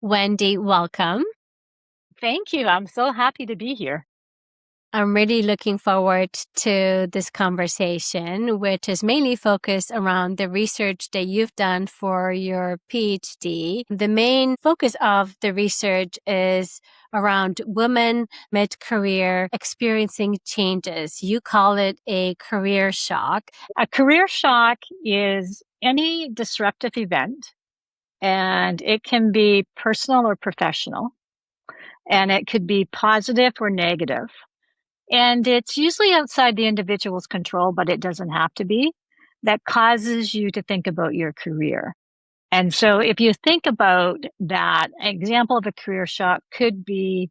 Wendy, welcome. Thank you. I'm so happy to be here. I'm really looking forward to this conversation, which is mainly focused around the research that you've done for your PhD. The main focus of the research is around women mid-career experiencing changes. You call it a career shock. A career shock is any disruptive event, and it can be personal or professional, and it could be positive or negative. And it's usually outside the individual's control, but it doesn't have to be, that causes you to think about your career. And so if you think about that, an example of a career shock could be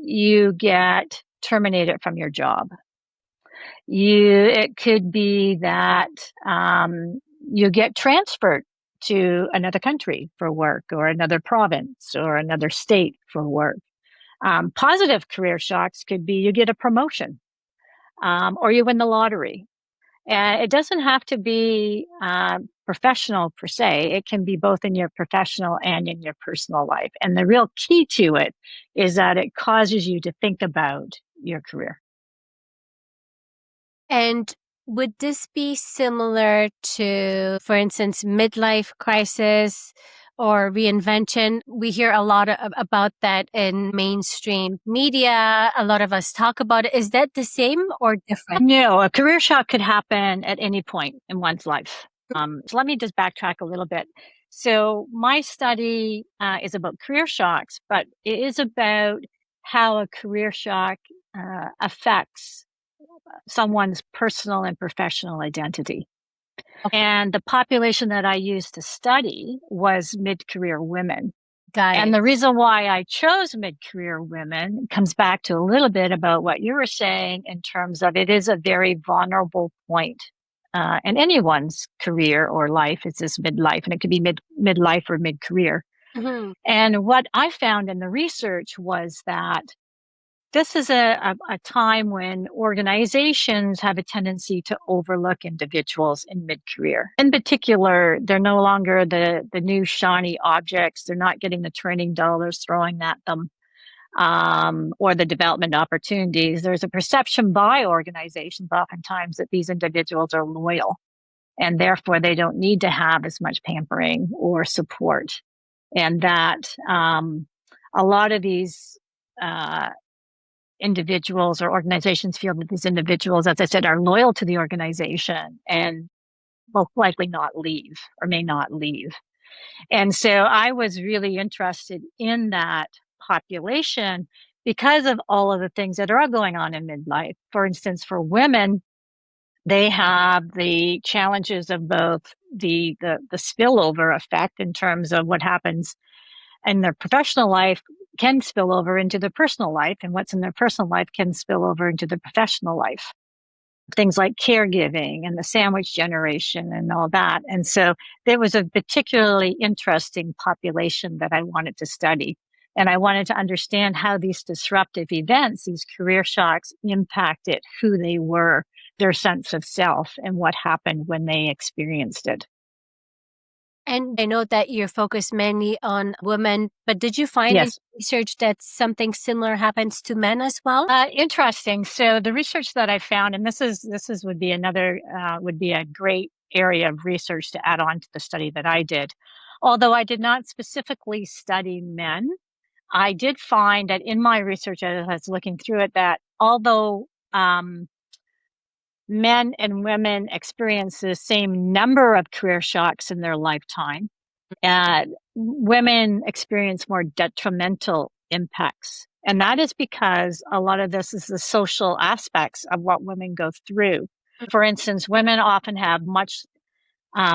you get terminated from your job. It could be that you get transferred to another country for work, or another province, or another state for work. Positive career shocks could be you get a promotion, or you win the lottery. And it doesn't have to be professional per se. It can be both in your professional and in your personal life. And the real key to it is that it causes you to think about your career. And would this be similar to, for instance, midlife crisis or reinvention? We hear a lot about that in mainstream media. A lot of us talk about it. Is that the same or different? No, a career shock could happen at any point in one's life. So let me just backtrack a little bit. So my study is about career shocks, but it is about how a career shock affects someone's personal and professional identity. Okay. And the population that I used to study was mid-career women. Got And it. the reason why I chose mid-career women comes back to a little bit about what you were saying in terms of it is a very vulnerable point in anyone's career or life. It's this midlife, and it could be midlife or mid-career. Mhm. And what I found in the research was that this is a time when organizations have a tendency to overlook individuals in mid-career. In particular, they're no longer the new shiny objects. They're not getting the training dollars throwing at them, or the development opportunities. There's a perception by organizations oftentimes that these individuals are loyal, and therefore they don't need to have as much pampering or support. And that a lot of these individuals or organizations feel that these individuals, as I said, are loyal to the organization and will likely not leave or may not leave. And so I was really interested in that population because of all of the things that are going on in midlife. For instance, for women, they have the challenges of both the spillover effect in terms of what happens in their professional life can spill over into their personal life, and what's in their personal life can spill over into the professional life. Things like caregiving and the sandwich generation and all that. And so there was a particularly interesting population that I wanted to study. And I wanted to understand how these disruptive events, these career shocks, impacted who they were, their sense of self, and what happened when they experienced it. And I know that you're focused mainly on women, but did you find in Yes. research that something similar happens to men as well? Interesting. So the research that I found, and this is would be another would be a great area of research to add on to the study that I did. Although I did not specifically study men, I did find that in my research, as I was looking through it, that although men and women experience the same number of career shocks in their lifetime, women experience more detrimental impacts. And that is because a lot of this is the social aspects of what women go through. For instance, women often have much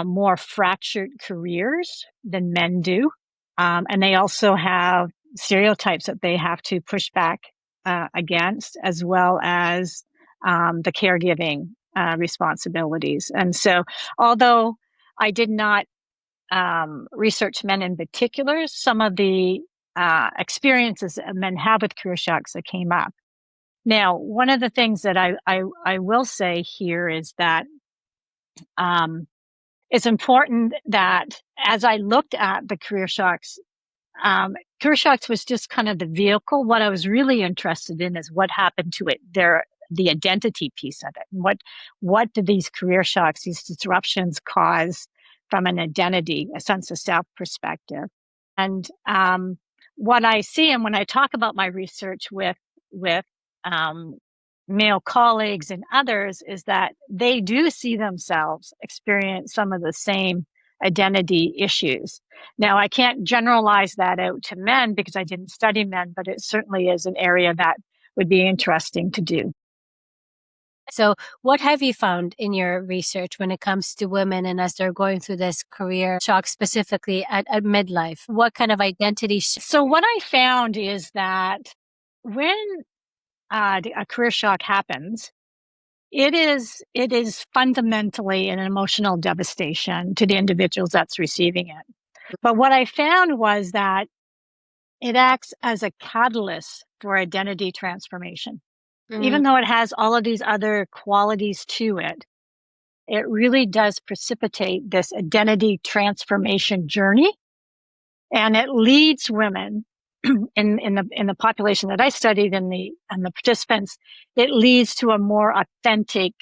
more fractured careers than men do. And they also have stereotypes that they have to push back against, as well as the caregiving responsibilities. And so, although I did not research men in particular, some of the experiences that men have with career shocks that came up. Now, one of the things that I will say here is that it's important that as I looked at the career shocks career shocks was just kind of the vehicle. What I was really interested in is what happened to it, the identity piece of it. And what did these career shocks, these disruptions cause from an identity, a sense of self perspective? And what I see, and when I talk about my research with um, male colleagues and others, is that they do see themselves experience some of the same identity issues. Now, I can't generalize that out to men because I didn't study men, but it certainly is an area that would be interesting to do. So, what have you found in your research when it comes to women and as they're going through this career shock, specifically at midlife? What kind of identity? So, what I found is that when a career shock happens, it is fundamentally an emotional devastation to the individuals that's receiving it. But what I found was that it acts as a catalyst for identity transformation. Mm, Even though it has all of these other qualities to it, it really does precipitate this identity transformation journey. And it leads women in the population that I studied and the participants, it leads to a more authentic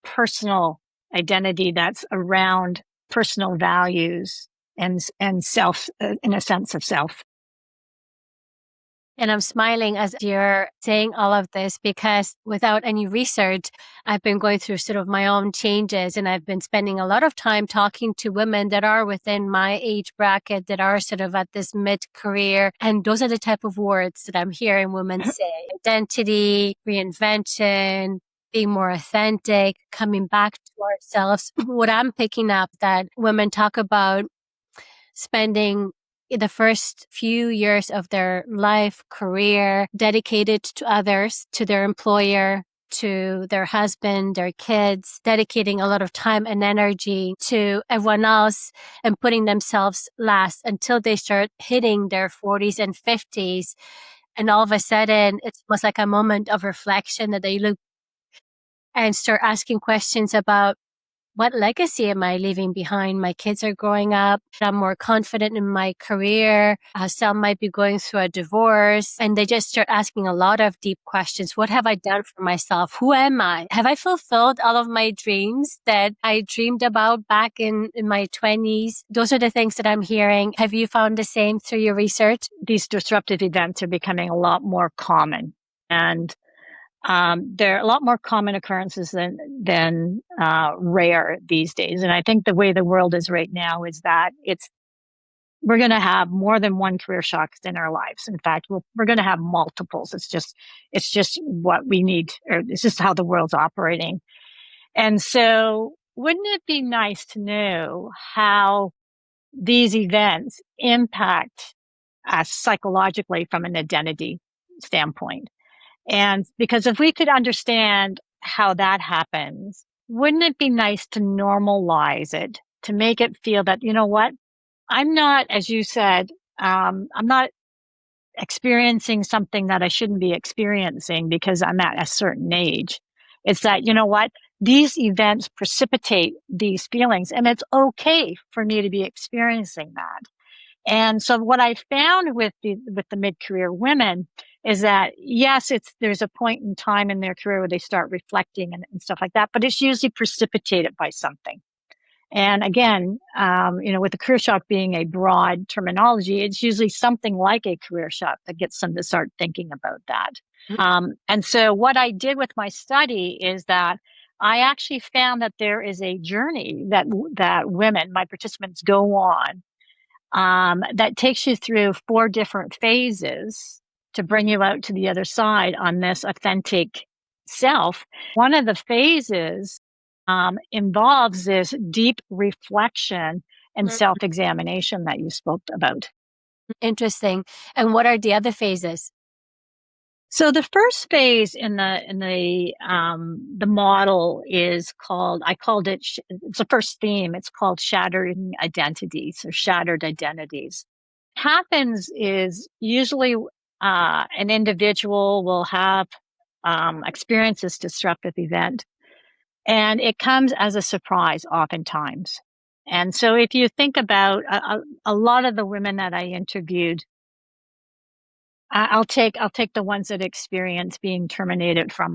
personal identity that's around personal values and self, in a sense of self. And I'm smiling as you're saying all of this because without any research, I've been going through sort of my own changes and I've been spending a lot of time talking to women that are within my age bracket that are sort of at this mid-career. And those are the type of words that I'm hearing women say: identity, reinvention, being more authentic, coming back to ourselves. What I'm picking up that women talk about spending the first few years of their life, career, dedicated to others, to their employer, to their husband, their kids, dedicating a lot of time and energy to everyone else and putting themselves last until they start hitting their 40s and 50s. And all of a sudden, it's almost like a moment of reflection that they look and start asking questions about, what legacy am I leaving behind? My kids are growing up. I'm more confident in my career. Some might be going through a divorce. And they just start asking a lot of deep questions. What have I done for myself? Who am I? Have I fulfilled all of my dreams that I dreamed about back in my 20s? Those are the things that I'm hearing. Have you found the same through your research? These disruptive events are becoming a lot more common. And they're a lot more common occurrences than rare these days. And I think the way the world is right now is that we're going to have more than one career shock in our lives. In fact, we're going to have multiples. It's just what we need, or it's just how the world's operating. And so, wouldn't it be nice to know how these events impact us psychologically from an identity standpoint? And because if we could understand how that happens, wouldn't it be nice to normalize it, to make it feel that, you know what, I'm not, as you said, I'm not experiencing something that I shouldn't be experiencing because I'm at a certain age. It's that, you know what, these events precipitate these feelings, and it's okay for me to be experiencing that. And so what I found with the mid-career women is that, yes, there's a point in time in their career where they start reflecting and stuff like that, but it's usually precipitated by something. And again, with the career shock being a broad terminology, it's usually something like a career shock that gets them to start thinking about that. And so what I did with my study is that I actually found that there is a journey that women, my participants, go on, that takes you through 4 different phases to bring you out to the other side on this authentic self. One of the phases involves this deep reflection and Mm, self-examination that you spoke about. interesting. And what are the other phases? So the first phase in the model is called, I called it, it's the first theme. It's called shattering identities or shattered identities. Happens is usually an individual will have experience this disruptive event, and it comes as a surprise oftentimes. And so if you think about a lot of the women that I interviewed, I'll take the ones that experience being terminated from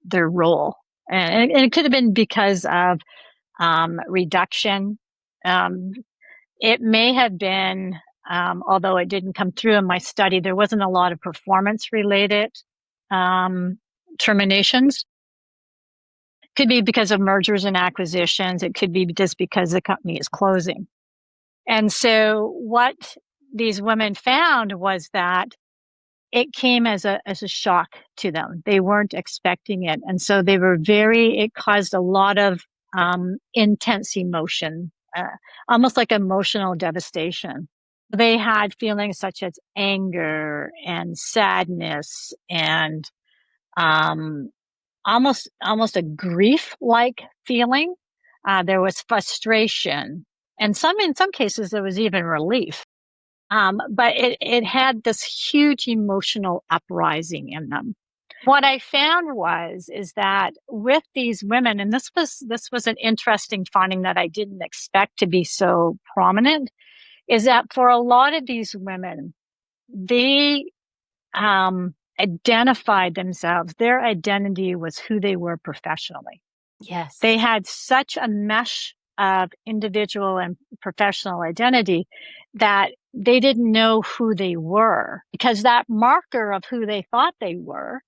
their role, and it could have been because of reduction. Um, it may have been, although it didn't come through in my study, there wasn't a lot of performance related um, terminations. Could be because of mergers and acquisitions. It could be just because the company is closing. And so what these women found was that it came as a shock to them. They weren't expecting it. And so it caused a lot of intense emotion, almost like emotional devastation. They had feelings such as anger and sadness and um, almost a grief like feeling. There was frustration, and in some cases there was even relief. But it had this huge emotional uprising in them. What I found is that with these women, and this was an interesting finding that I didn't expect to be so prominent, is that for a lot of these women, they identified themselves. Their identity was who they were professionally. Yes. They had such a mesh of individual and professional identity that they didn't know who they were, because that marker of who they thought they were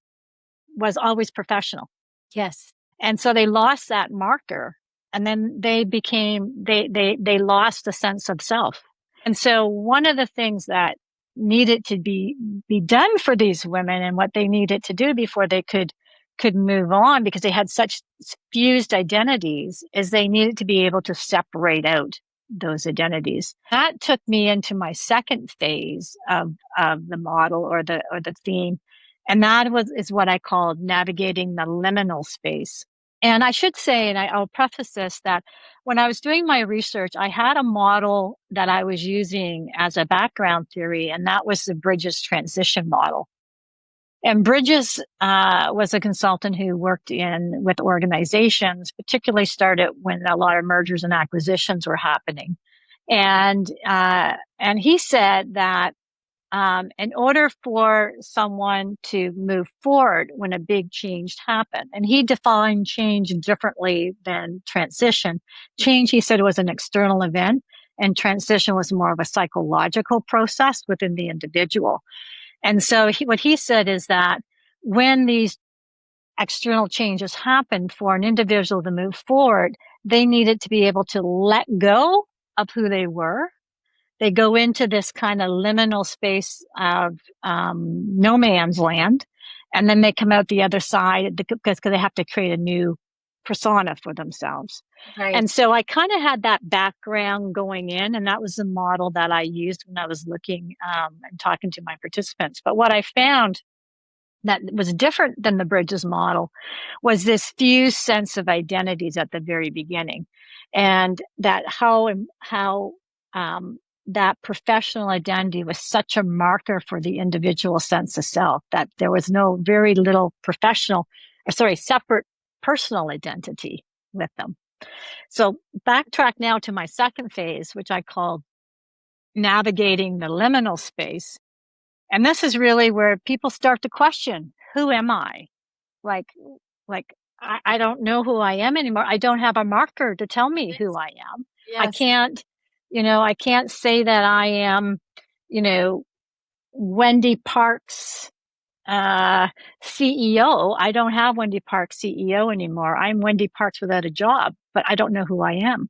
was always professional. Yes. And so they lost that marker, and then they lost a sense of self. And so one of the things that needed to be done for these women, and what they needed to do before they could move on, because they had such fused identities, is they needed to be able to separate out those identities. That took me into my second phase of the model, or the theme. And is what I called navigating the liminal space. And I should say, and I'll preface this, that when I was doing my research, I had a model that I was using as a background theory, and that was the Bridges transition model. And Bridges was a consultant who worked with organizations, particularly started when a lot of mergers and acquisitions were happening. And he said that in order for someone to move forward when a big change happened, and he defined change differently than transition. Change, he said, was an external event, and transition was more of a psychological process within the individual. And so what he said is that when these external changes happened, for an individual to move forward, they needed to be able to let go of who they were. They go into this kind of liminal space of no man's land, and then they come out the other side because they have to create a new persona for themselves. Right. And so I kind of had that background going in, and that was the model that I used when I was looking and talking to my participants. But what I found that was different than the Bridges model was this fused sense of identities at the very beginning, and that how that professional identity was such a marker for the individual sense of self, that there was very little separate personal identity with them. So backtrack now to my second phase, which I called navigating the liminal space. And this is really where people start to question, who am I? Like, I don't know who I am anymore. I don't have a marker to tell me who I am. I Yes. can't say that I am, Wendy Parkes, CEO. I don't have Wendy Parkes CEO anymore. I'm Wendy Parkes without a job, but I don't know who I am.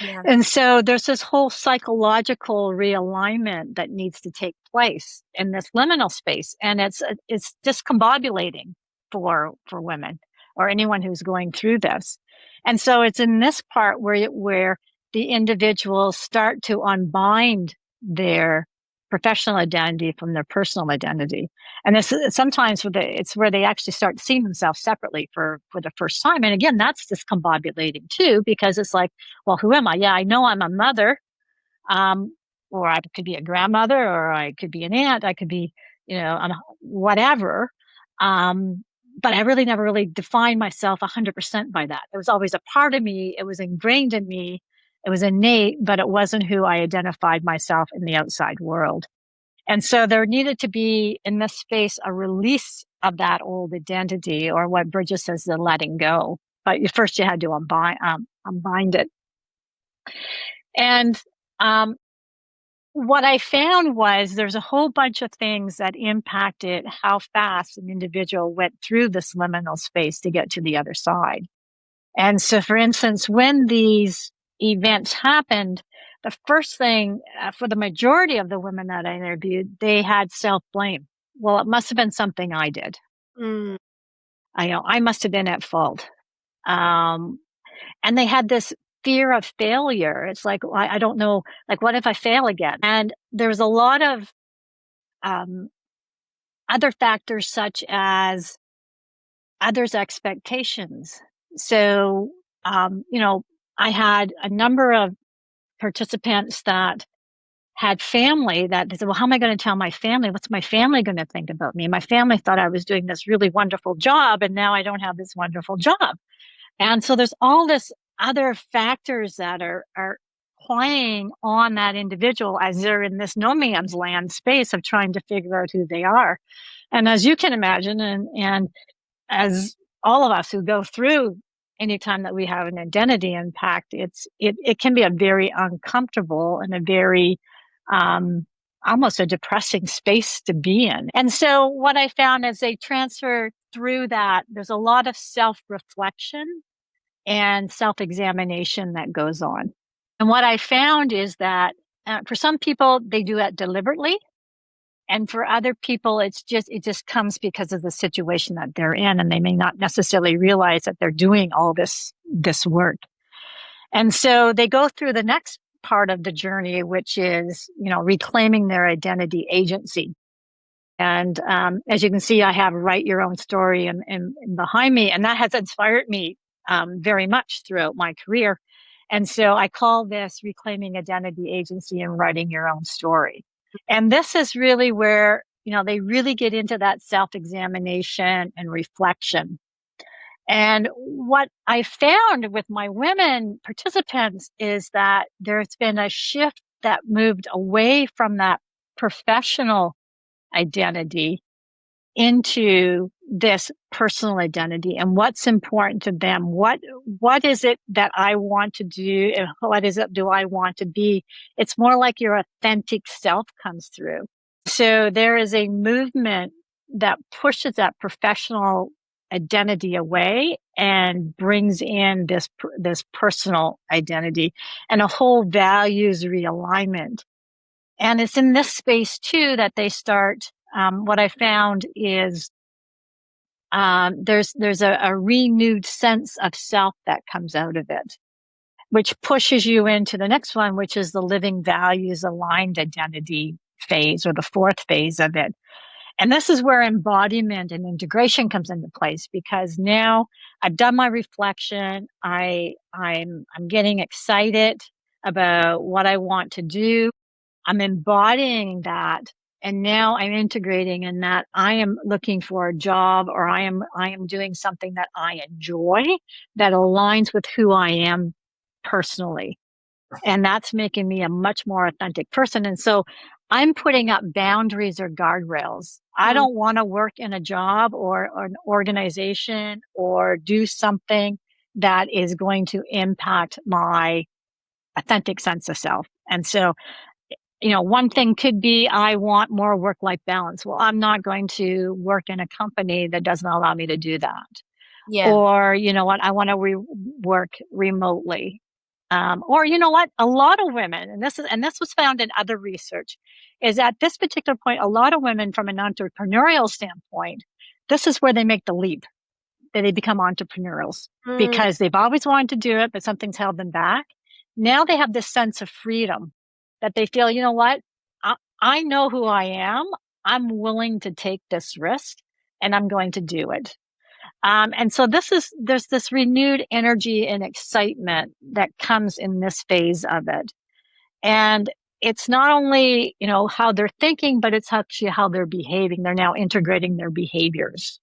Yeah. And so there's this whole psychological realignment that needs to take place in this liminal space. And it's discombobulating for women or anyone who's going through this. And so it's in this part where the individuals start to unbind their professional identity from their personal identity. And this sometimes it's where they actually start seeing themselves separately for the first time. And again, that's discombobulating too, because it's like, well, who am I? Yeah, I know I'm a mother, or I could be a grandmother, or I could be an aunt, I could be, whatever. But I really never really defined myself 100% by that. It was always a part of me. It was ingrained in me. It was innate, but it wasn't who I identified myself in the outside world. And so there needed to be in this space a release of that old identity, or what Bridget says, the letting go. But first you had to unbind it. And what I found was there's a whole bunch of things that impacted how fast an individual went through this liminal space to get to the other side. And so, for instance, when these events happened, the first thing for the majority of the women that I interviewed, they had self-blame. Well, it must have been something I did. Mm. I must have been at fault. And they had this fear of failure. It's like, I don't know, like, what if I fail again? And there's a lot of other factors, such as others' expectations. So, I had a number of participants that had family that they said, well, how am I going to tell my family? What's my family going to think about me? My family thought I was doing this really wonderful job, and now I don't have this wonderful job. And so there's all this other factors that are playing on that individual as they're in this no man's land space of trying to figure out who they are. And as you can imagine, and as all of us who go through anytime that we have an identity impact, it can be a very uncomfortable and a very almost a depressing space to be in. And so what I found as they transfer through that, there's a lot of self-reflection and self-examination that goes on. And what I found is that for some people, they do it deliberately. And for other people, it just comes because of the situation that they're in, and they may not necessarily realize that they're doing all this work. And so they go through the next part of the journey, which is, reclaiming their identity agency. And as you can see, I have Write Your Own Story and behind me, and that has inspired me very much throughout my career. And so I call this Reclaiming Identity Agency and Writing Your Own Story. And this is really where, they really get into that self-examination and reflection. And what I found with my women participants is that there's been a shift that moved away from that professional identity into this personal identity and what's important to them. What is it that I want to do, and what is it do I want to be? It's more like your authentic self comes through. So there is a movement that pushes that professional identity away and brings in this personal identity and a whole values realignment. And it's in this space too that they start. What I found is there's a renewed sense of self that comes out of it, which pushes you into the next one, which is the living values aligned identity phase, or the fourth phase of it. And this is where embodiment and integration comes into place, because now I've done my reflection. I'm getting excited about what I want to do. I'm embodying that. And now I'm integrating in that I am looking for a job, or I am doing something that I enjoy, that aligns with who I am personally. And that's making me a much more authentic person. And so I'm putting up boundaries or guardrails. I don't want to work in a job or an organization or do something that is going to impact my authentic sense of self. And so, one thing could be I want more work-life balance. Well, I'm not going to work in a company that doesn't allow me to do that. Yeah. Or, I want to work remotely. Or, a lot of women, and this was found in other research, is at this particular point, a lot of women from an entrepreneurial standpoint, this is where they make the leap, that they become entrepreneurs because they've always wanted to do it, but something's held them back. Now they have this sense of freedom that they feel, I know who I am. I'm willing to take this risk, and I'm going to do it. And so there's this renewed energy and excitement that comes in this phase of it. And it's not only, how they're thinking, but it's actually how they're behaving. They're now integrating their behaviors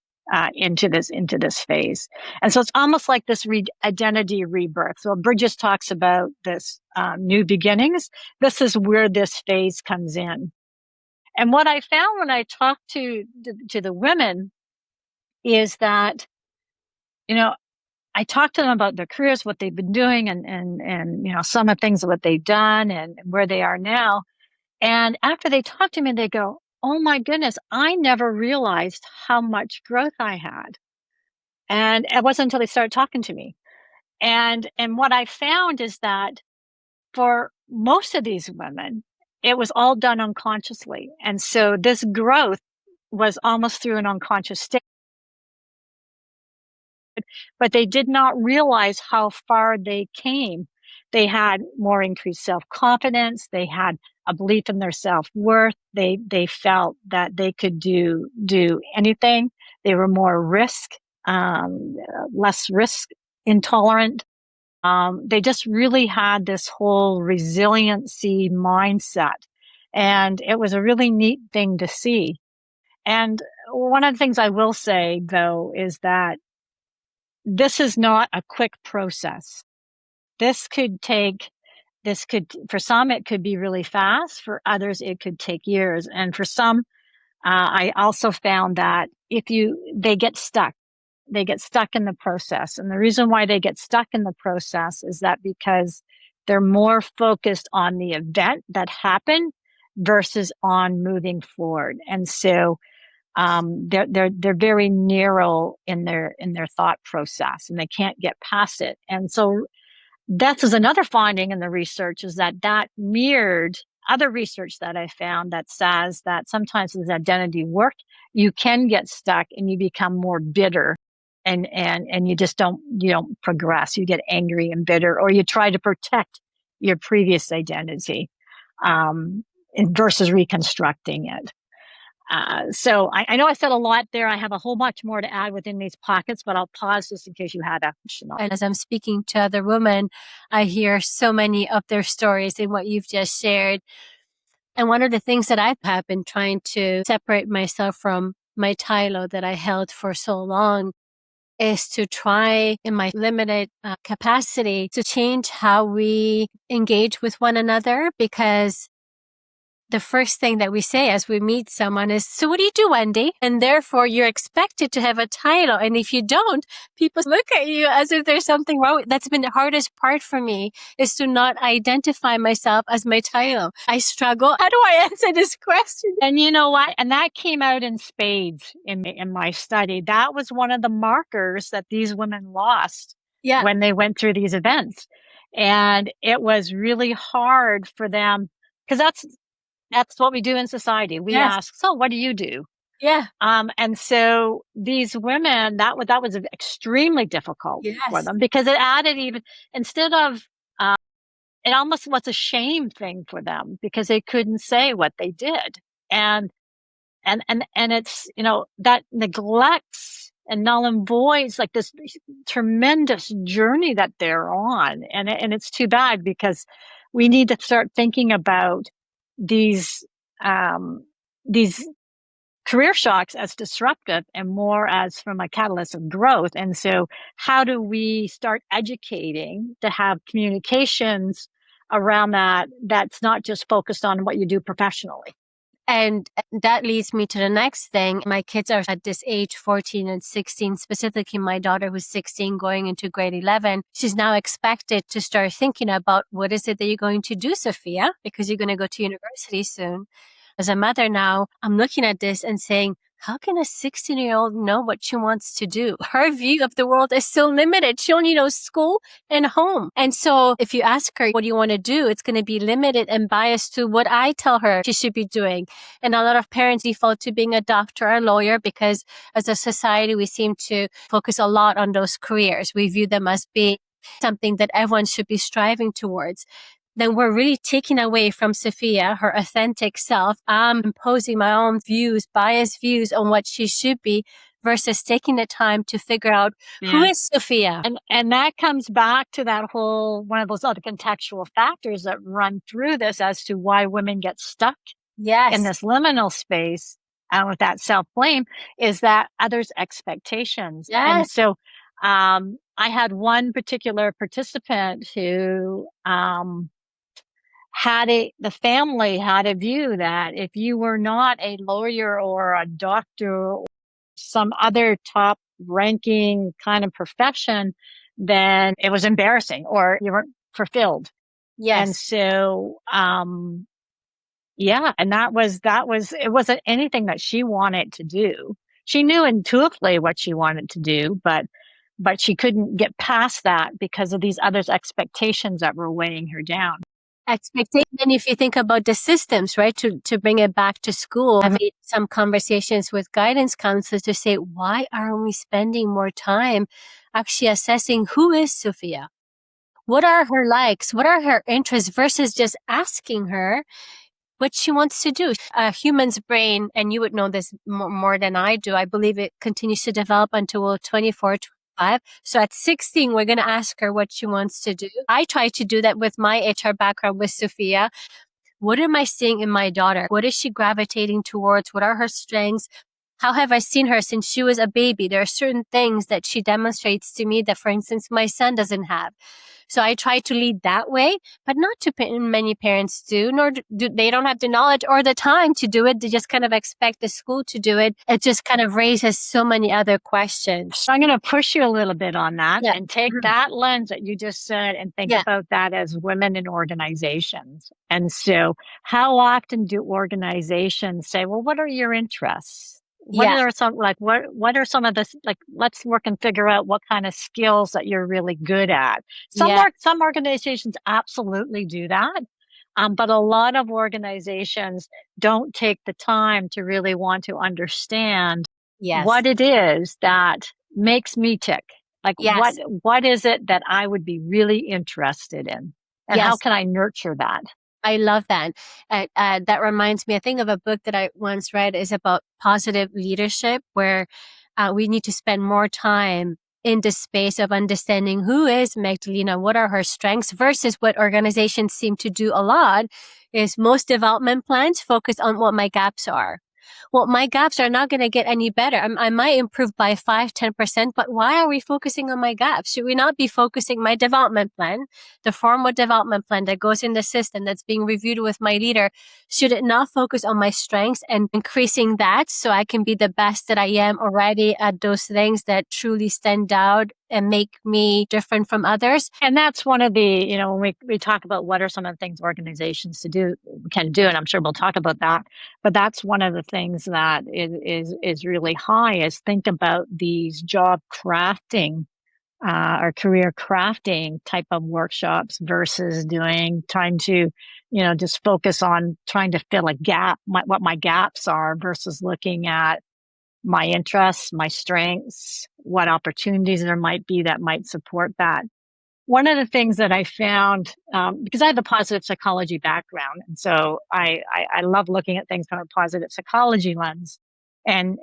into this phase. And so it's almost like this identity rebirth. So Bridges talks about this new beginnings. This is where this phase comes in. And what I found when I talked to the women is that, you know, I talked to them about their careers, what they've been doing, and you know, some of the things what they've done and where they are now. And after they talk to me, they go, "Oh my goodness, I never realized how much growth I had." And it wasn't until they started talking to me. And what I found is that for most of these women, it was all done unconsciously. And so this growth was almost through an unconscious state, but they did not realize how far they came. They had more increased self-confidence. They had a belief in their self-worth. They felt that they could do anything. They were more less risk intolerant. They just really had this whole resiliency mindset. And it was a really neat thing to see. And one of the things I will say, though, is that this is not a quick process. This could take, for some, it could be really fast. For others, it could take years. And for some, I also found that they get stuck. They get stuck in the process. And the reason why they get stuck in the process is that because they're more focused on the event that happened versus on moving forward. And so they're very narrow in their thought process, and they can't get past it. And so that is another finding in the research, is that mirrored other research that I found that says that sometimes with identity work, you can get stuck and you become more bitter, and you just you don't progress. You get angry and bitter, or you try to protect your previous identity, versus reconstructing it. So I know I said a lot there. I have a whole bunch more to add within these pockets, but I'll pause just in case you had a question. And as I'm speaking to other women, I hear so many of their stories in what you've just shared. And one of the things that I have been trying to separate myself from my silo that I held for so long is to try in my limited capacity to change how we engage with one another, because the first thing that we say as we meet someone is, "So what do you do, Wendy?" And therefore you're expected to have a title. And if you don't, people look at you as if there's something wrong. That's been the hardest part for me, is to not identify myself as my title. I struggle. How do I answer this question? And you know what? And that came out in spades in my study. That was one of the markers that these women lost when they went through these events. And it was really hard for them, because that's what we do in society. We ask, "So what do you do?" Yeah. And so these women, that was extremely difficult for them, because it added, even instead of, it almost was a shame thing for them, because they couldn't say what they did. And it's, that neglects and null and voids like this tremendous journey that they're on. And it's too bad, because we need to start thinking about these career shocks as disruptive and more as from a catalyst of growth. And so how do we start educating to have communications around that's not just focused on what you do professionally? And that leads me to the next thing. My kids are at this age, 14 and 16, specifically my daughter who's 16 going into grade 11. She's now expected to start thinking about, what is it that you're going to do, Sophia? Because you're going to go to university soon. As a mother now, I'm looking at this and saying, how can a 16-year-old know what she wants to do? Her view of the world is so limited. She only knows school and home. And so if you ask her, what do you want to do? It's going to be limited and biased to what I tell her she should be doing. And a lot of parents default to being a doctor or a lawyer, because as a society, we seem to focus a lot on those careers. We view them as being something that everyone should be striving towards. Then we're really taking away from Sophia her authentic self. I'm imposing my own views, biased views on what she should be, versus taking the time to figure out who is Sophia. And that comes back to that whole, one of those other contextual factors that run through this as to why women get stuck in this liminal space, with that self-blame, is that others' expectations. And so I had one particular participant who the family had a view that if you were not a lawyer or a doctor or some other top ranking kind of profession, then it was embarrassing or you weren't fulfilled. And Yes. so, yeah, and it wasn't anything that she wanted to do. She knew intuitively what she wanted to do, but she couldn't get past that because of these others' expectations that were weighing her down. Expectation. And if you think about the systems, right, to bring it back to school, I've had some conversations with guidance counselors to say, why aren't we spending more time actually assessing who is Sophia? What are her likes? What are her interests versus just asking her what she wants to do? A human's brain, and you would know this more than I do, I believe it continues to develop until we're 24, 25. So at 16, we're going to ask her what she wants to do. I try to do that with my HR background with Sophia. What am I seeing in my daughter? What is she gravitating towards? What are her strengths? How have I seen her since she was a baby? There are certain things that she demonstrates to me that, for instance, my son doesn't have. So I try to lead that way, but not too many parents do, nor do they don't have the knowledge or the time to do it. They just kind of expect the school to do it. It just kind of raises so many other questions. So I'm going to push you a little bit on that Yeah. and take that lens that you just said and think Yeah. about that as women in organizations. And so how often do organizations say, well, what are your interests? What Yeah. are some what are some of the let's work and figure out what kind of skills that you're really good at. Yeah. Some organizations absolutely do that. But a lot of organizations don't take the time to really want to understand Yes. what it is that makes me tick. Like Yes. what is it that I would be really interested in? And how Yes. can I nurture that? I love that. That reminds me, I think of a book that I once read is about positive leadership, where we need to spend more time in the space of understanding who is Magdalena, what are her strengths versus what organizations seem to do a lot is most development plans focus on what my gaps are. Well, my gaps are not going to get any better. I might improve by 5-10%, but why are we focusing on my gaps? Should we not be focusing my development plan, the formal development plan that goes in the system that's being reviewed with my leader? Should it not focus on my strengths and increasing that so I can be the best that I am already at those things that truly stand out and make me different from others? And that's one of the, when we talk about what are some of the things organizations can do, and I'm sure we'll talk about that. But that's one of the things that is really high is think about these job crafting or career crafting type of workshops versus trying to, just focus on trying to fill a gap, what my gaps are versus looking at my interests, my strengths, what opportunities there might be that might support that. One of the things that I found, because I have a positive psychology background, and so I love looking at things from a positive psychology lens, and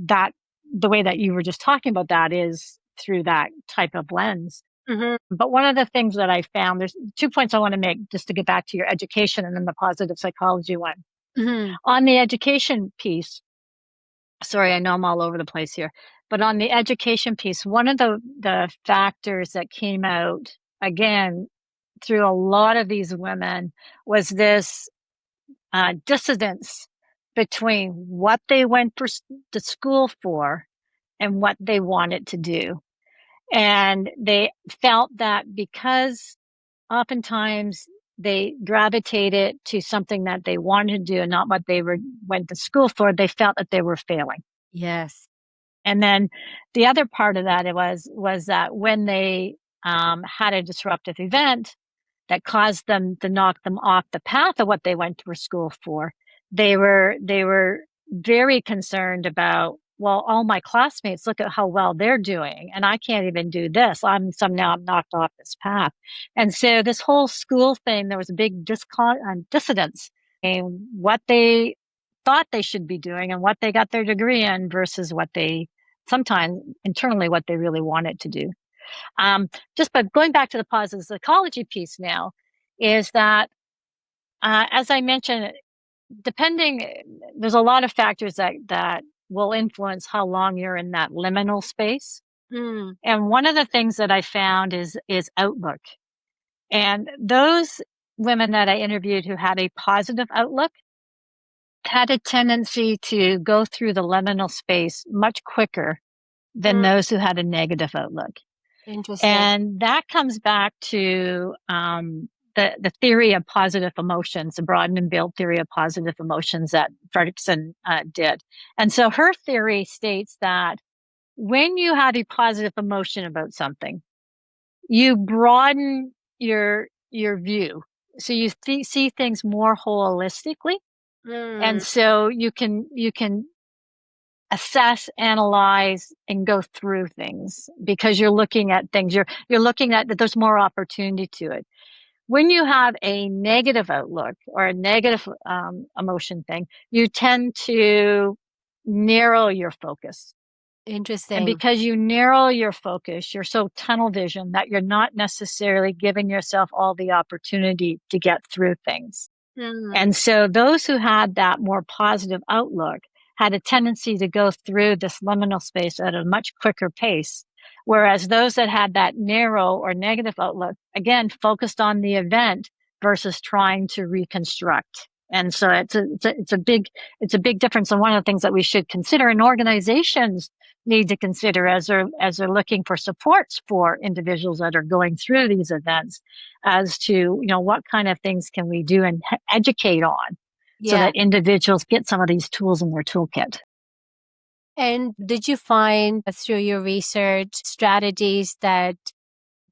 that the way that you were just talking about that is through that type of lens. Mm-hmm. But one of the things that I found, there's 2 points I want to make just to get back to your education and then the positive psychology one. Mm-hmm. On the education piece, sorry, I know I'm all over the place here, but on the education piece, one of the factors that came out again through a lot of these women was this dissidence between what they went to school for and what they wanted to do. And they felt that because oftentimes they gravitated to something that they wanted to do and not what went to school for, they felt that they were failing. Yes. And then the other part of that was that when they had a disruptive event that caused them to knock them off the path of what they went to school for, they were very concerned about, well, all my classmates, look at how well they're doing, and I can't even do this. Now I'm knocked off this path. And so this whole school thing, there was a big dissidence in what they thought they should be doing and what they got their degree in versus what they sometimes internally what they really wanted to do. Just by going back to the positive psychology piece now, is that as I mentioned, there's a lot of factors that will influence how long you're in that liminal space. Mm. And one of the things that I found is outlook. And those women that I interviewed who had a positive outlook had a tendency to go through the liminal space much quicker than Mm, those who had a negative outlook. interesting. And that comes back to the theory of positive emotions, the broaden and build theory of positive emotions that Ferguson did. And so her theory states that when you have a positive emotion about something, you broaden your view. So you see things more holistically. And Mm, so you can assess, analyze, and go through things because you're looking at things. You're looking at that there's more opportunity to it. When you have a negative outlook or a negative emotion thing, you tend to narrow your focus. And interesting. because you narrow your focus, you're so tunnel vision that you're not necessarily giving yourself all the opportunity to get through things. Mm, And so those who had that more positive outlook had a tendency to go through this liminal space at a much quicker pace. Whereas those that had that narrow or negative outlook, again, focused on the event versus trying to reconstruct. And so it's a big difference. And one of the things that we should consider, and organizations need to consider as they're looking for supports for individuals that are going through these events, as to, what kind of things can we do and educate on so yeah. that individuals get some of these tools in their toolkit. And did you find through your research strategies that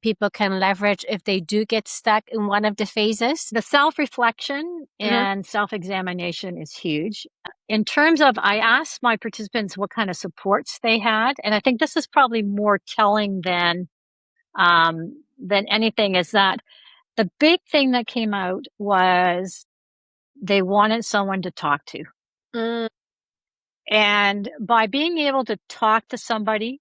people can leverage if they do get stuck in one of the phases? The self-reflection Hmm. and self-examination is huge. In terms of, I asked my participants what kind of supports they had, and I think this is probably more telling than anything, is that the big thing that came out was they wanted someone to talk to. Mm, And by being able to talk to somebody,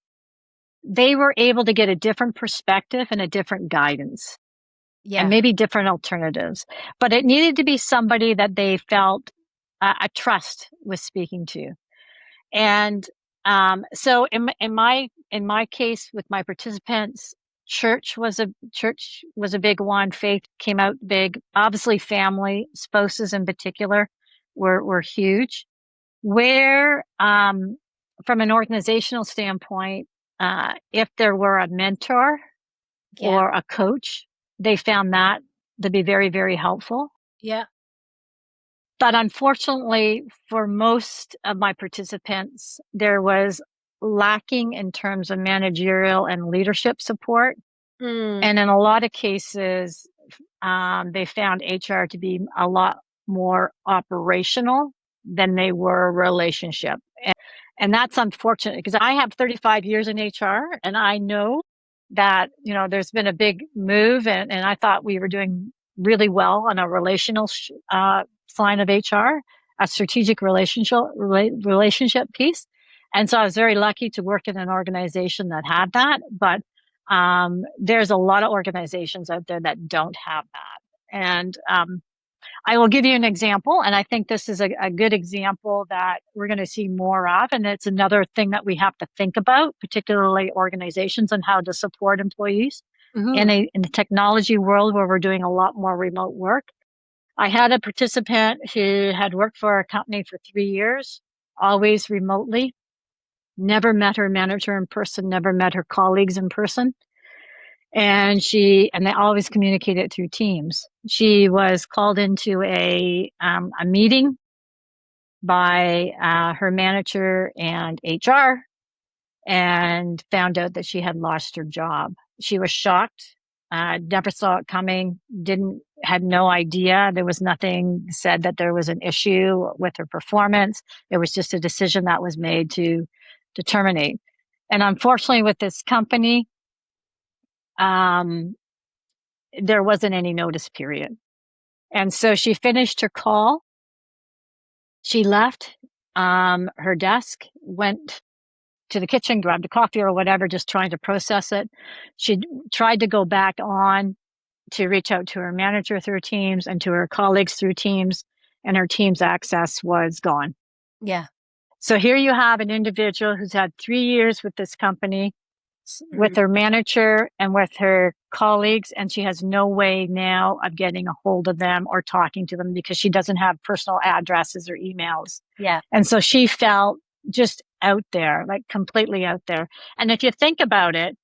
they were able to get a different perspective and a different guidance and yeah. maybe different alternatives. But it needed to be somebody that they felt a trust with speaking to. And so in my case with my participants, church was a big one. Faith came out big. Obviously, family, spouses in particular, were huge. Where from an organizational standpoint, if there were a mentor Yeah. or a coach, they found that to be very, very helpful. Yeah. But unfortunately, for most of my participants, there was lacking in terms of managerial and leadership support. Mm, And in a lot of cases, they found HR to be a lot more operational than they were relationship. And that's unfortunate because I have 35 years in HR and I know that, there's been a big move and I thought we were doing really well on a relational sign of HR, a strategic relationship piece. And so I was very lucky to work in an organization that had that. But there's a lot of organizations out there that don't have that. And I will give you an example, and I think this is a good example that we're going to see more of. And it's another thing that we have to think about, particularly organizations and how to support employees hmm. in the technology world where we're doing a lot more remote work. I had a participant who had worked for a company for 3 years, always remotely, never met her manager in person, never met her colleagues in person. And they always communicated through Teams. She was called into a meeting by her manager and HR and found out that she had lost her job. She was shocked, never saw it coming, had no idea. There was nothing said that there was an issue with her performance. It was just a decision that was made to terminate. And unfortunately, with this company, um, there wasn't any notice period. And so she finished her call. She left her desk, went to the kitchen, grabbed a coffee or whatever, just trying to process it. She tried to go back on to reach out to her manager through Teams and to her colleagues through Teams, and her Teams access was gone. Yeah. So here you have an individual who's had 3 years with this company, with Mhm. her manager and with her colleagues, and she has no way now of getting a hold of them or talking to them because she doesn't have personal addresses or emails. Yeah. And so she felt just out there, like completely out there. And if you think about it,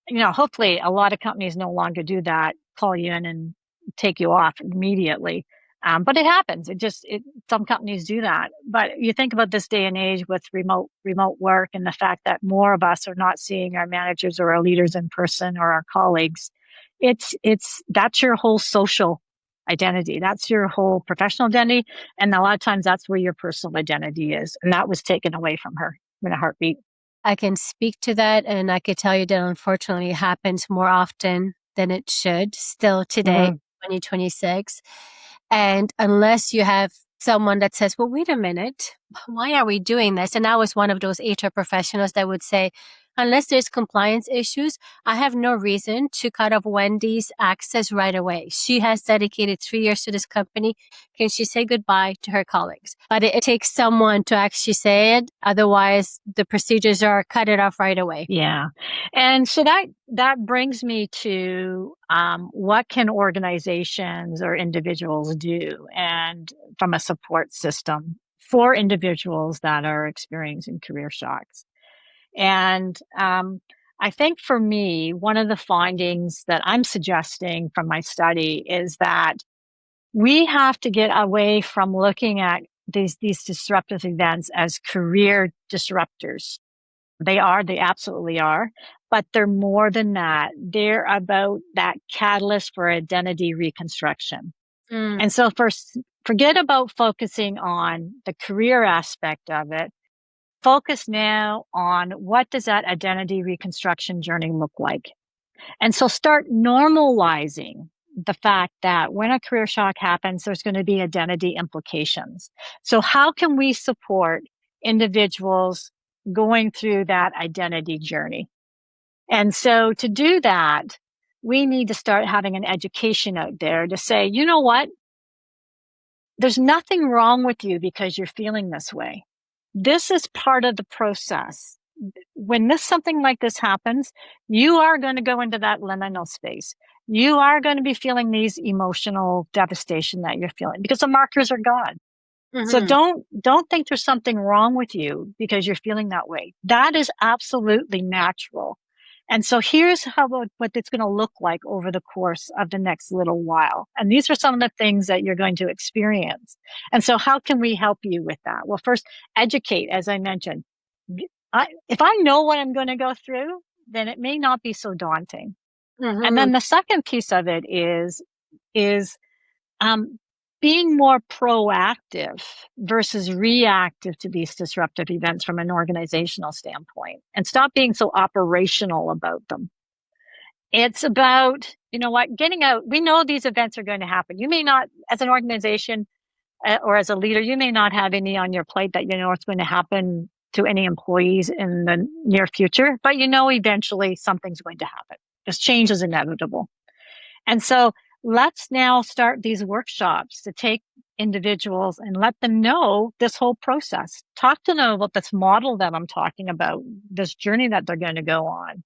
hopefully a lot of companies no longer do that, call you in and take you off immediately. But it happens. Some companies do that. But you think about this day and age with remote work and the fact that more of us are not seeing our managers or our leaders in person or our colleagues. That's your whole social identity. That's your whole professional identity. And a lot of times that's where your personal identity is. And that was taken away from her in a heartbeat. I can speak to that, and I could tell you that unfortunately it happens more often than it should still today, Mm-hmm. 2026. And unless you have someone that says, well, wait a minute, why are we doing this? And I was one of those HR professionals that would say, unless there's compliance issues, I have no reason to cut off Wendy's access right away. She has dedicated 3 years to this company. Can she say goodbye to her colleagues? But it takes someone to actually say it. Otherwise, the procedures are cut it off right away. Yeah. And so that brings me to what can organizations or individuals do and from a support system for individuals that are experiencing career shocks. And I think for me, one of the findings that I'm suggesting from my study is that we have to get away from looking at these disruptive events as career disruptors. They absolutely are, but they're more than that. They're about that catalyst for identity reconstruction. Mm. And so first, forget about focusing on the career aspect of it. Focus now on what does that identity reconstruction journey look like? And so start normalizing the fact that when a career shock happens, there's going to be identity implications. So how can we support individuals going through that identity journey? And so to do that, we need to start having an education out there to say, you know what? There's nothing wrong with you because you're feeling this way. This is part of the process. When something like this happens, you are going to go into that liminal space. You are going to be feeling these emotional devastation that you're feeling because the markers are gone. So Mm-hmm. don't think there's something wrong with you because you're feeling that way. That is absolutely natural. And so here's what it's going to look like over the course of the next little while. And these are some of the things that you're going to experience. And so how can we help you with that? Well, first, educate, as I mentioned. If I know what I'm going to go through, then it may not be so daunting. And Mm-hmm. then the second piece of it is um, being more proactive versus reactive to these disruptive events from an organizational standpoint, and stop being so operational about them. It's about, getting out. We know these events are going to happen. You may not, as an organization or as a leader, you may not have any on your plate that you know what's going to happen to any employees in the near future, but eventually something's going to happen because change is inevitable. And so let's now start these workshops to take individuals and let them know this whole process. Talk to them about this model that I'm talking about, this journey that they're going to go on.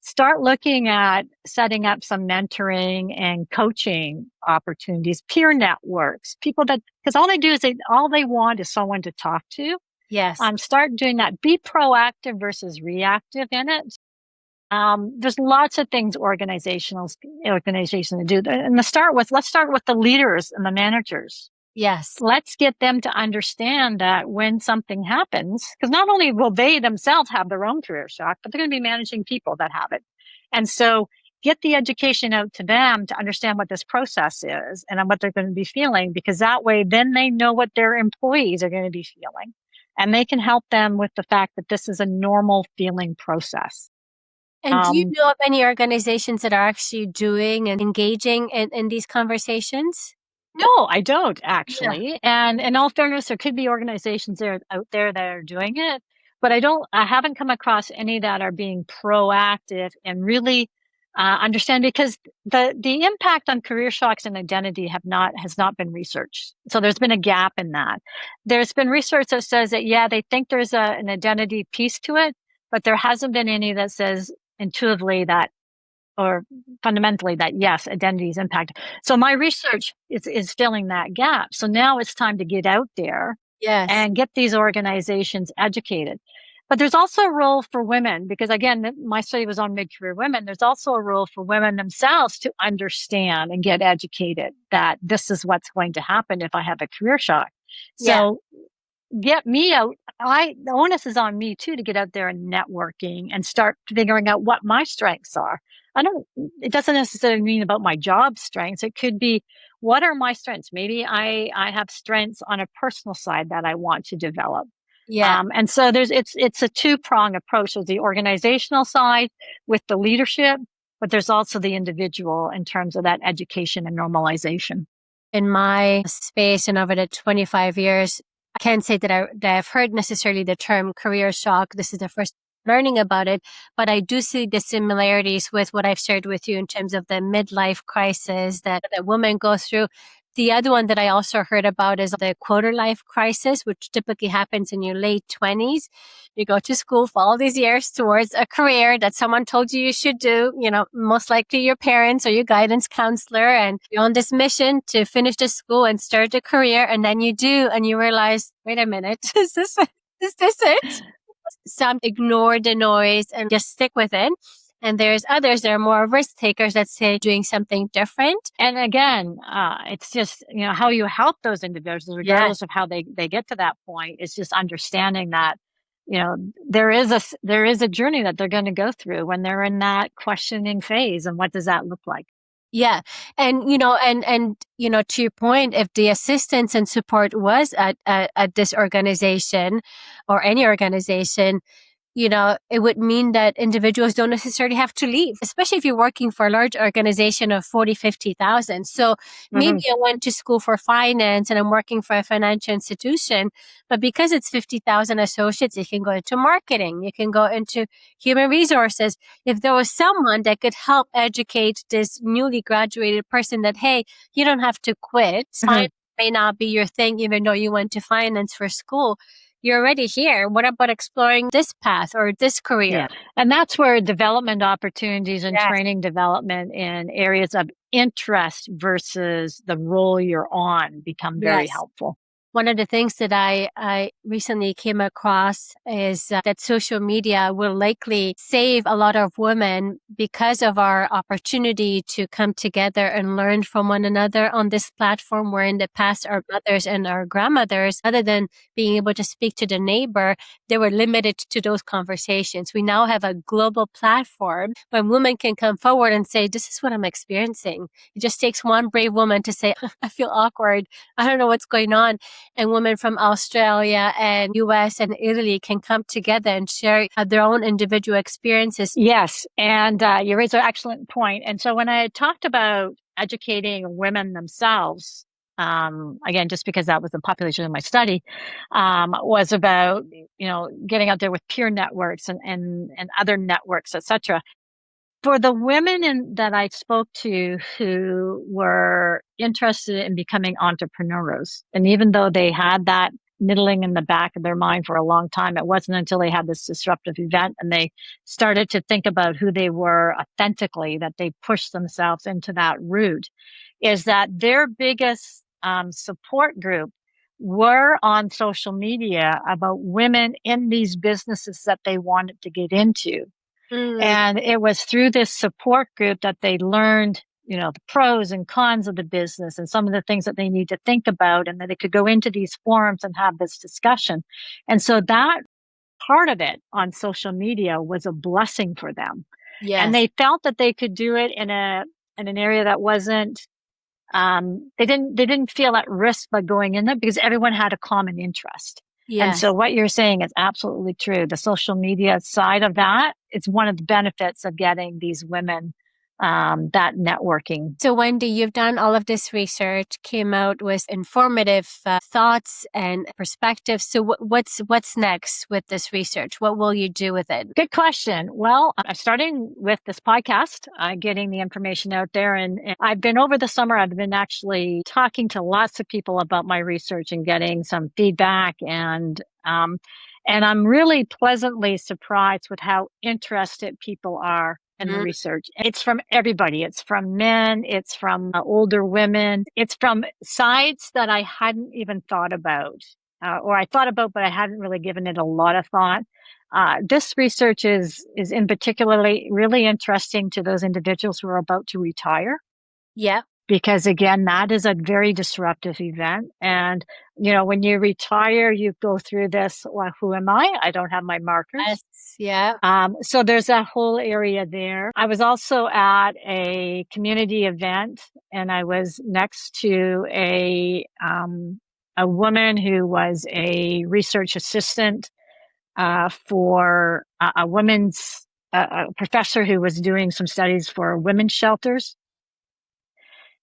Start looking at setting up some mentoring and coaching opportunities, peer networks, people because all they want is someone to talk to. Yes. Start doing that. Be proactive versus reactive in it. There's lots of things organizations do. And let's start with the leaders and the managers. Yes. Let's get them to understand that when something happens, because not only will they themselves have their own career shock, but they're going to be managing people that have it. And so get the education out to them to understand what this process is and what they're going to be feeling, because that way then they know what their employees are going to be feeling. And they can help them with the fact that this is a normal feeling process. And do you know of any organizations that are actually doing and engaging in these conversations? No, I don't Yeah. actually. And in all fairness, there could be organizations out there that are doing it, but I haven't come across any that are being proactive and really understand, because the impact on career shocks and identity has not been researched. So there's been a gap in that. There's been research that says that, yeah, they think there's an identity piece to it, but there hasn't been any that says intuitively that or fundamentally that yes, identities impact. So my research is filling that gap. So now it's time to get out there Yes. and get these organizations educated. But there's also a role for women because again, my study was on mid-career women. There's also a role for women themselves to understand and get educated that this is what's going to happen if I have a career shock. Yeah. So get me out. The onus is on me too to get out there and networking and start figuring out what my strengths are. It doesn't necessarily mean about my job strengths. It could be, what are my strengths? Maybe I have strengths on a personal side that I want to develop. Yeah. And so it's a two-prong approach. There's the organizational side with the leadership, but there's also the individual in terms of that education and normalization. In my space and over the 25 years, I can't say that I've heard necessarily the term career shock. This is the first learning about it, but I do see the similarities with what I've shared with you in terms of the midlife crisis that women go through. The other one that I also heard about is the quarter life crisis, which typically happens in your late 20s. You go to school for all these years towards a career that someone told you should do, most likely your parents or your guidance counselor, and you're on this mission to finish the school and start a career. And then you do, and you realize, wait a minute, is this it? Some ignore the noise and just stick with it. And there's others that are more risk takers that say doing something different. And again, it's just, how you help those individuals, regardless of how they get to that point, is just understanding that, there is a journey that they're going to go through when they're in that questioning phase. And what does that look like? Yeah. And, to your point, if the assistance and support was at this organization or any organization, it would mean that individuals don't necessarily have to leave, especially if you're working for a large organization of 40, 50,000. So maybe I went to school for finance and I'm working for a financial institution, but because it's 50,000 associates, you can go into marketing, you can go into human resources. If there was someone that could help educate this newly graduated person that, hey, you don't have to quit. Finance may not be your thing, even though you went to finance for school. You're already here. What about exploring this path or this career? Yeah. And that's where development opportunities and Yes. training development in areas of interest versus the role you're on become very helpful. One of the things that I recently came across is that social media will likely save a lot of women because of our opportunity to come together and learn from one another on this platform, where in the past our mothers and our grandmothers, other than being able to speak to the neighbor, they were limited to those conversations. We now have a global platform where women can come forward and say, this is what I'm experiencing. It just takes one brave woman to say, I feel awkward. I don't know what's going on. And women from Australia and US and Italy can come together and share their own individual experiences. Yes. And you raise an excellent point. And so when I talked about educating women themselves, again, just because that was the population of my study, was about, getting out there with peer networks and other networks, etc. For the women that I spoke to who were interested in becoming entrepreneurs, and even though they had that niddling in the back of their mind for a long time, it wasn't until they had this disruptive event and they started to think about who they were authentically that they pushed themselves into that route, is that their biggest support group were on social media about women in these businesses that they wanted to get into. And it was through this support group that they learned, the pros and cons of the business and some of the things that they need to think about, and that they could go into these forums and have this discussion. And so that part of it on social media was a blessing for them. Yes. And they felt that they could do it in an area that wasn't, they didn't feel at risk by going in there because everyone had a common interest. And Yes. so what you're saying is absolutely true. The social media side of that, it's one of the benefits of getting these women that networking. So Wendy, you've done all of this research, came out with informative thoughts and perspectives. So what's next with this research? What will you do with it? Good question. Well, I'm starting with this podcast, getting the information out there. And I've been over the summer, I've been actually talking to lots of people about my research and getting some feedback. And I'm really pleasantly surprised with how interested people are in the Mm. research. It's from everybody. It's from men. It's from older women. It's from sides that I hadn't even thought about, or I thought about, but I hadn't really given it a lot of thought. This research is in particularly really interesting to those individuals who are about to retire, Yeah. because again, that is a very disruptive event. And, when you retire, you go through this. Well, who am I? I don't have my markers. Yes. Yeah. So there's that whole area there. I was also at a community event, and I was next to a woman who was a research assistant for a women's a professor who was doing some studies for women's shelters.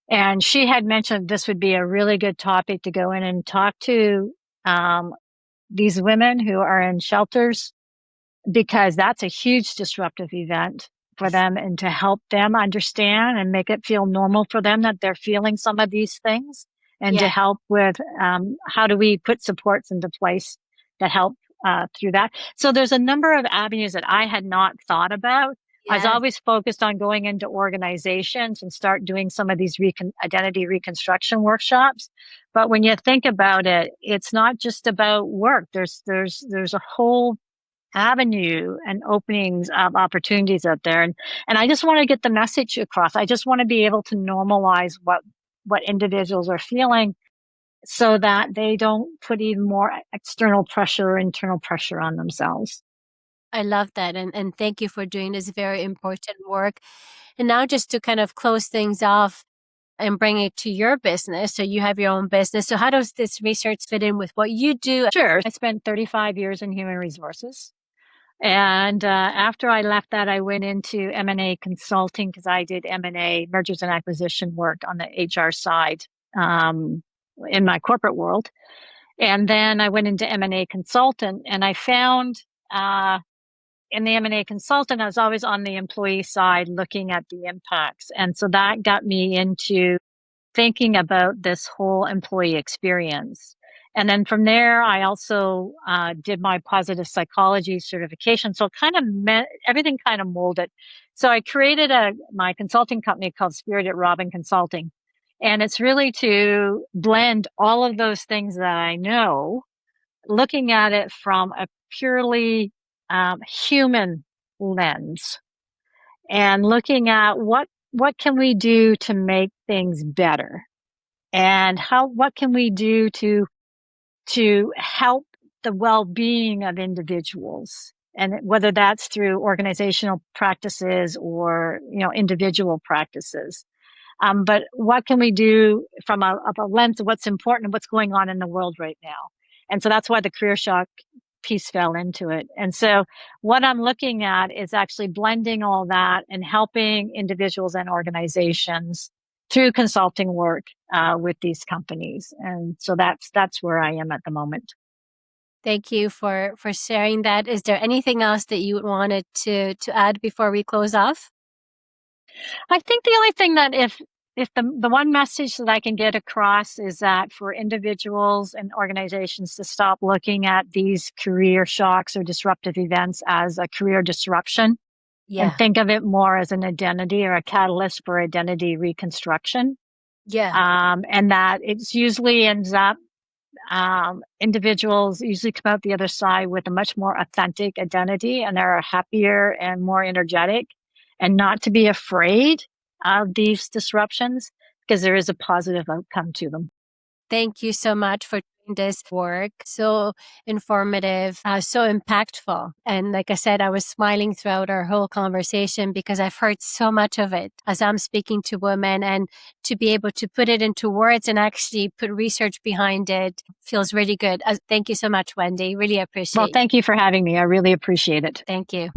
And she had mentioned this would be a really good topic to go in and talk to these women who are in shelters, because that's a huge disruptive event for them, and to help them understand and make it feel normal for them that they're feeling some of these things, and Yeah. to help with how do we put supports into place that help through that. So there's a number of avenues that I had not thought about. I was Yeah. always focused on going into organizations and start doing some of these identity reconstruction workshops. But when you think about it, it's not just about work. There's a whole avenue and openings of opportunities out there. And I just want to get the message across. I just want to be able to normalize what individuals are feeling, so that they don't put even more external pressure or internal pressure on themselves. I love that. And thank you for doing this very important work. And now, just to kind of close things off and bring it to your business. So you have your own business. So how does this research fit in with what you do? Sure. I spent 35 years in human resources. And after I left that, I went into M&A consulting, because I did M&A, mergers and acquisition work on the HR side in my corporate world. And then I went into M&A consultant, and I found in the M&A consultant, I was always on the employee side looking at the impacts. And so that got me into thinking about this whole employee experience. And then from there, I also did my positive psychology certification. So it kind of everything kind of molded. So I created my consulting company called Spirited Robin Consulting. And it's really to blend all of those things that I know, looking at it from a purely human lens, and looking at what can we do to make things better, and what can we do to help the well-being of individuals, and whether that's through organizational practices or individual practices. But what can we do from a lens of what's important and what's going on in the world right now? And so that's why the career shock piece fell into it. And so what I'm looking at is actually blending all that and helping individuals and organizations through consulting work with these companies. And so that's where I am at the moment. Thank you for sharing that. Is there anything else that you wanted to add before we close off? I think the only thing that if the one message that I can get across is that for individuals and organizations to stop looking at these career shocks or disruptive events as a career disruption, and Yeah. think of it more as an identity or a catalyst for identity reconstruction. Yeah. And that it's usually ends up, individuals usually come out the other side with a much more authentic identity, and they're happier and more energetic, and not to be afraid of these disruptions, because there is a positive outcome to them. Thank you so much for doing this work. So informative, so impactful. And like I said, I was smiling throughout our whole conversation because I've heard so much of it as I'm speaking to women, and to be able to put it into words and actually put research behind it feels really good. Thank you so much, Wendy. Really Well, appreciate it. thank you for having me. I really appreciate it. Thank you.